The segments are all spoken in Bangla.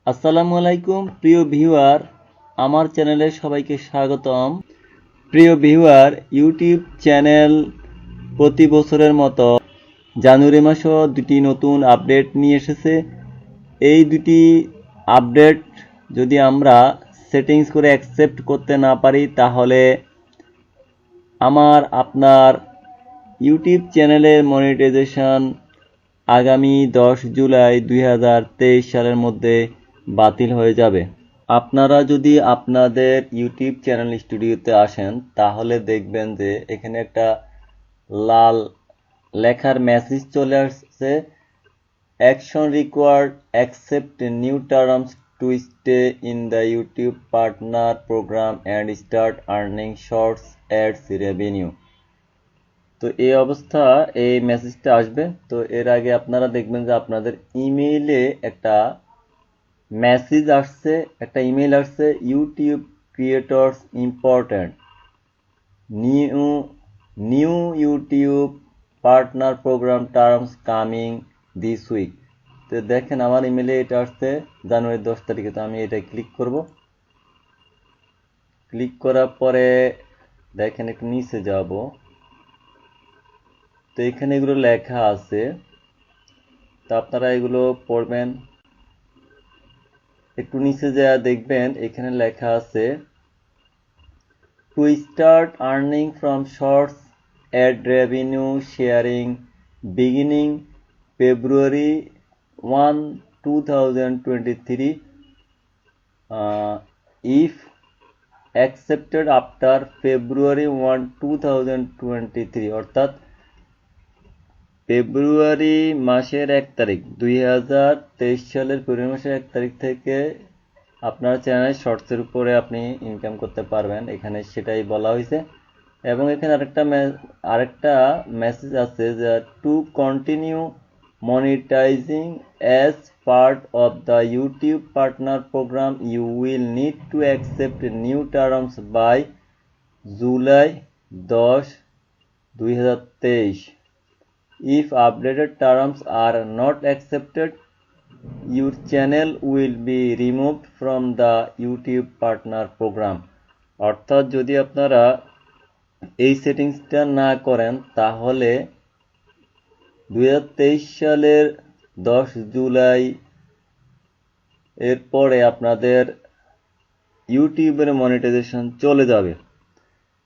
আসসালামু আলাইকুম প্রিয় ভিউয়ার, আমার চ্যানেলে সবাইকে স্বাগতম। প্রিয় ভিউয়ার, ইউটিউব চ্যানেল প্রতি বছরের মতো জানুয়ারি মাসেও দুটি নতুন আপডেট নিয়ে এসেছে। এই দুটি আপডেট যদি আমরা সেটিংস করে অ্যাকসেপ্ট করতে না পারি, তাহলে আপনার ইউটিউব চ্যানেলের মনিটাইজেশন আগামী 10 জুলাই 2023 সালের মধ্যে বাতিল হয়ে যাবে। আপনারা যদি আপনাদের ইউটিউব চ্যানেল স্টুডিওতে আসেন, তাহলে দেখবেন যে এখানে একটা লাল লেখার মেসেজ চলে আসছে, action required, accept new terms to stay in the YouTube partner program and start earning shorts ads revenue. তো এই অবস্থা এই মেসেজটা আসবে। তো এর আগে আপনারা দেখবেন যে আপনাদের ইমেইলে একটা মেসেজ আসছে, একটা ইমেল আসছে, YouTube creators important new YouTube partner program terms coming this week. তো দেখেন আমার ইমেলে এটা আসছে জানুয়ারি 10 তারিখে। তো আমি এটা ক্লিক করব। ক্লিক করার পরে দেখেন একটু নিচে যাব। তো এখানে এগুলো লেখা আছে, তো আপনারা এগুলো পড়বেন। একটু নিচে যা দেখবেন এখানে লেখা আছে, to start earning from shorts ad revenue sharing beginning February 1, 2023, if accepted after February 1, 2023, অর্থাৎ ফেব্রুয়ারি মাসের 1 তারিখ 2023 সালের ফেব্রুয়ারি মাসের 1 তারিখ থেকে আপনার চ্যানেল শর্টসের উপরে আপনি ইনকাম করতে পারবেন, এখানে সেটাই বলা হয়েছে। এবং এখানে আরেকটা মেসেজ আছে যে to continue monetising as part of the YouTube partner program you will need to accept new terms by July 10, 2023. If updated terms are not accepted, your channel will be removed from the YouTube partner program. অর্থাৎ যদি আপনারা এই সেটিংসটা না করেন, তাহলে 2023 সালের 10 জুলাই এর পরে আপনাদের ইউটিউবের মনিটাইজেশন চলে যাবে।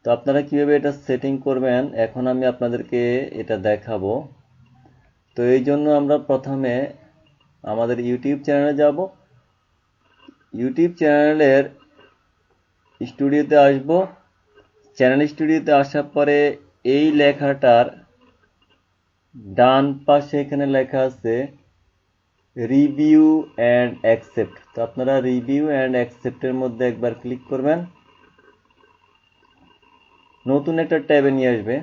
তো আপনারা কিভাবে এটা সেটিং করবেন এখন আমি আপনাদেরকে এটা দেখাবো। তো এই জন্য আমরা প্রথমে আমাদের ইউটিউব চ্যানেলে যাব। ইউটিউব চ্যানেলের স্টুডিওতে আসব। চ্যানেল স্টুডিওতে আসার পরে এই লেখাটার ডান পাশে এখানে লেখা আছে রিভিউ অ্যান্ড অ্যাকসেপ্ট। তো আপনারা রিভিউ অ্যান্ড অ্যাকসেপ্টের মধ্যে একবার ক্লিক করবেন। নতুন একটা ট্যাবে নিয়ে আসবে।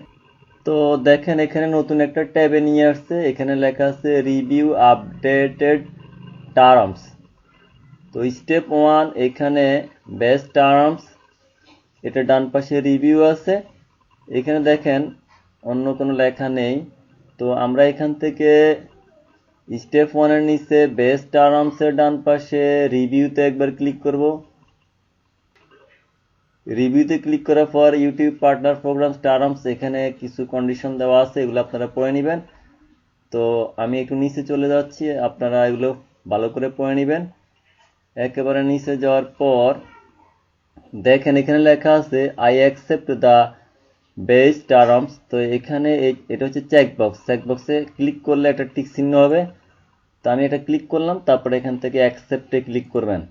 তো দেখেন এখানে নতুন একটা ট্যাবে নিয়ে আসছে, এখানে লেখা আছে রিভিউ আপডেটেড টার্মস। তো স্টেপ 1 এখানে বেস্ট টার্মস, এটা ডান পাশে রিভিউ আছে। এখানে দেখেন অন্য কোনো লেখা নেই। তো আমরা এখান থেকে স্টেপ 1 এর নিচে বেস্ট টার্মসের ডান পাশে রিভিউতে একবার ক্লিক করব। রিভিউতে ক্লিক করার পর ইউটিউব পার্টনার প্রোগ্রাম টার্মস, এখানে কিছু কন্ডিশন দেওয়া আছে, এগুলো আপনারা পড়ে নেবেন। তো আমি একটু নিচে চলে যাচ্ছি, আপনারা এগুলো ভালো করে পড়ে নেবেন। একেবারে নিচে যাওয়ার পর দেখেন এখানে লেখা আছে I accept the best terms. তো এখানে এটা হচ্ছে চেকবক্স, চেকবক্সে ক্লিক করলে একটা টিক চিহ্ন হবে। তো আমি এটা ক্লিক করলাম, তারপরে এখান থেকে অ্যাকসেপ্টে ক্লিক করবেন।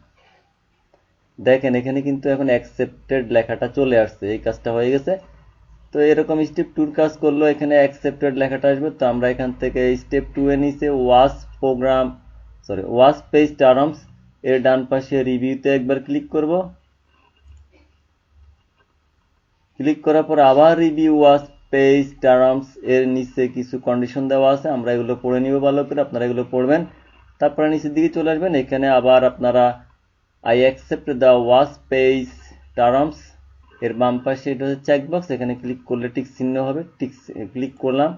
দেখেন এখানে কিন্তু এখন অ্যাকসেপ্টেড লেখাটা চলে আসছে, এই কাজটা হয়ে গেছে। তো এরকম স্টেপ 2 কাজ করলো, এখানে অ্যাকসেপ্টেড লেখাটা আসবে। তো আমরা এখান থেকে স্টেপ 2 এর নিচে ওয়াচ পেজ টার্মস এর ডান পাশে রিভিউতে একবার ক্লিক করব। ক্লিক করার পর আবার রিভিউ ওয়াচ পেজ টার্মস এর নিচে কিছু কন্ডিশন দেওয়া আছে, আমরা এগুলো পড়ে নিব ভালো করে, আপনারা এগুলো পড়বেন। তারপরে নিচের দিকে চলে আসবেন, এখানে আবার আপনারা I accept the watch page terms এর বাম পাশে এটা হচ্ছে চেকবক্স, এখানে ক্লিক করলে টিক চিহ্ন হবে। ক্লিক করলাম,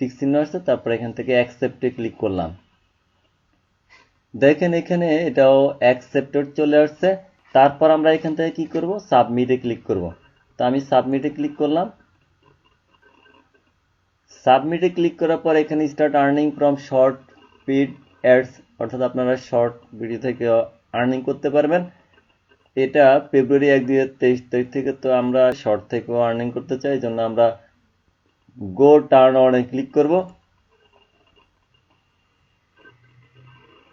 টিক চিহ্ন আসছে, তারপরে এখান থেকে অ্যাকসেপ্টে ক্লিক করলাম। দেখেন এখানে এটাও অ্যাকসেপ্টেড চলে আসছে। তারপর আমরা এখান থেকে কি করব, সাবমিটে ক্লিক করব। তো আমি সাবমিটে ক্লিক করলাম। সাবমিটে ক্লিক করার পর এখানে start earning from short feed ads, অর্থাৎ আপনারা শর্ট ভিডিও থেকে আর্নিং করতে পারবেন। এটা ফেব্রুয়ারি 1, 2023 থেকে, তো আমরা শর্ট থেকেও আর্নিং করতে চাই, এই জন্য আমরা গো টার্ন অনে ক্লিক করব।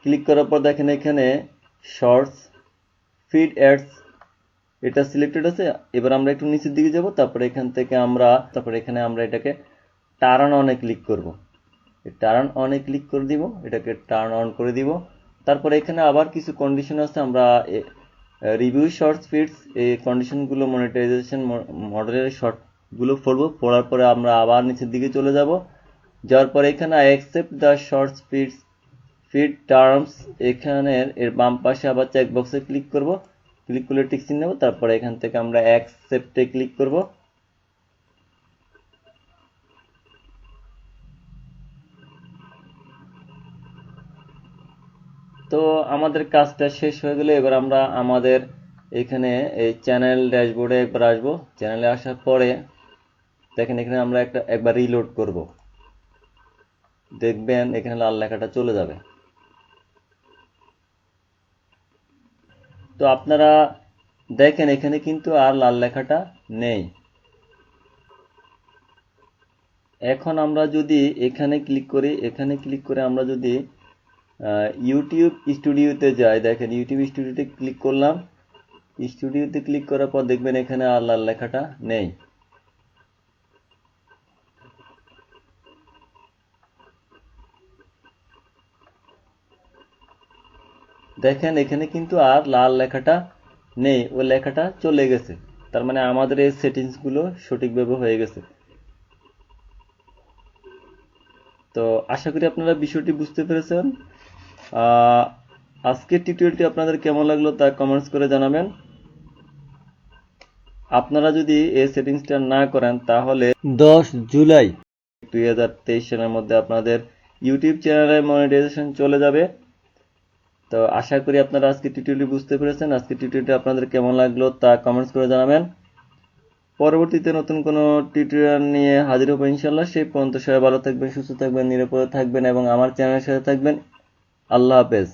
ক্লিক করার পর দেখেন এখানে শর্টস ফিড অ্যাডস এটা সিলেক্টেড আছে। এবার আমরা একটু নিচের দিকে যাব, তারপরে এখানে আমরা এটাকে টার্ন অনে ক্লিক করব। টার্ন অনে ক্লিক করে দিব, এটাকে টার্ন অন করে দিব। তারপরে এখানে আবার কিছু কন্ডিশন আছে, আমরা রিভিউ শর্টস ফিডস এই কন্ডিশনগুলো মনিটাইজেশন মডেলের শর্টগুলো পড়ার পরে আমরা আবার নিচের দিকে চলে যাব। যাওয়ার পরে এখানে I accept the shorts feed terms, এখানের এর বাম পাশে আবার চেক বক্সে ক্লিক করব। ক্লিক করলে টিক চিহ্ন নেব, তারপরে এখান থেকে আমরা অ্যাকসেপ্টে ক্লিক করব। তো আমাদের কাজটা শেষ হয়ে গেলে এবার আমরা আমাদের এখানে এই চ্যানেল ড্যাশবোর্ডে একবার আসবো। চ্যানেলে আসার পরে দেখেন এখানে আমরা একবার রিলোড করব, দেখবেন এখানে লাল লেখাটা চলে যাবে। তো আপনারা দেখেন এখানে কিন্তু আর লাল লেখাটা নেই। এখন আমরা যদি এখানে ক্লিক করি, এখানে ক্লিক করে আমরা যদি ইউটিউব স্টুডিওতে যাই, দেখেন ইউটিউব স্টুডিওতে ক্লিক করলাম। স্টুডিওতে ক্লিক করার পর দেখবেন এখানে আর লাল লেখাটা নেই। দেখেন এখানে কিন্তু আর লাল লেখাটা নেই, ওই লেখাটা চলে গেছে। তার মানে আমাদের এই সেটিংসগুলো সঠিকভাবে হয়ে গেছে। তো আশা করি আপনারা বিষয়টি বুঝতে পেরেছেন। আজকের টিউটোরিয়ালটি আপনাদের কেমন লাগলো তা কমেন্টস করে জানাবেন। আপনারা যদি এই সেটিংসটা না করেন তাহলে 10 জুলাই 2023 সালের মধ্যে আপনাদের ইউটিউব চ্যানেলে মনিটাইজেশন চলে যাবে। তো আশা করি আপনারা আজকে টিউটোরিয়ালটি বুঝতে পেরেছেন। আজকে টিউটোরিয়ালটি আপনাদের কেমন লাগলো তা কমেন্টস করে জানাবেন। পরবর্তীতে নতুন কোনো টিউটোরিয়াল নিয়ে হাজির হবো ইনশাল্লাহ। সেই পর্যন্ত সবাই ভালো থাকবেন, সুস্থ থাকবেন, নিরাপদে থাকবেন এবং আমার চ্যানেলের সাথে থাকবেন। আল্লাহ হাফেজ।